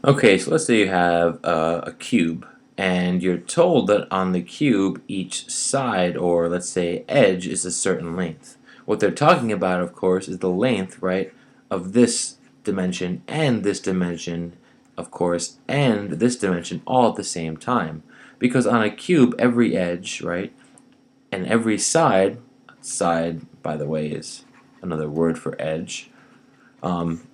Okay, so let's say you have a cube, and you're told that on the cube each side, or let's say edge, is a certain length. What they're talking about, of course, is the length, right, of this dimension and this dimension, of course, and this dimension all at the same time. Because on a cube, every edge, right, and every side, by the way, is another word for edge,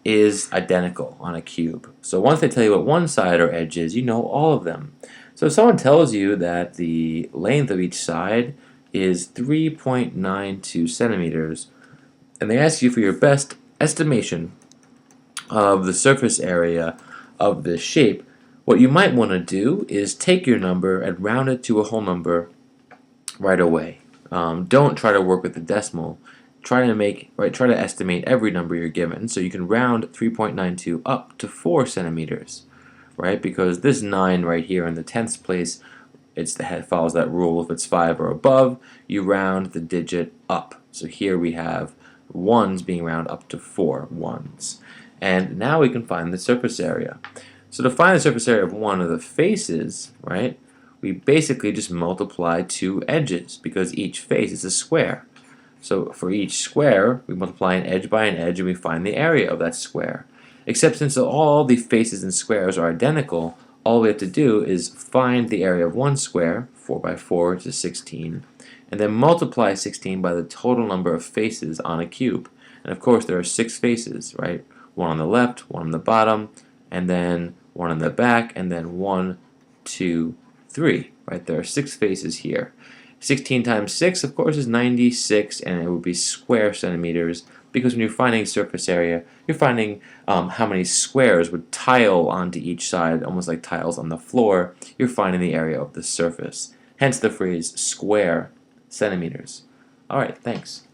is identical on a cube. So once they tell you what one side or edge is, you know all of them. So if someone tells you that the length of each side is 3.92 centimeters, and they ask you for your best estimation of the surface area of this shape, what you might want to do is take your number and round it to a whole number right away. Don't try to work with the decimal. Try to estimate every number you're given. So you can round 3.92 up to 4 centimeters, right? Because this 9 right here in the tenths place, it's the head follows that rule. If it's 5 or above, you round the digit up. So here we have ones being rounded up to 4 ones. And now we can find the surface area. So to find the surface area of one of the faces, right, we basically just multiply two edges because each face is a square. So for each square, we multiply an edge by an edge and we find the area of that square. Except since all the faces and squares are identical, all we have to do is find the area of one square, 4 by 4 is 16, and then multiply 16 by the total number of faces on a cube. And of course there are 6 faces, right? One on the left, one on the bottom, and then one on the back, and then 1, 2, 3, right? There are 6 faces here. 16 times 6, of course, is 96, and it would be square centimeters, because when you're finding surface area, you're finding how many squares would tile onto each side, almost like tiles on the floor. You're finding the area of the surface. Hence the phrase square centimeters. All right, thanks.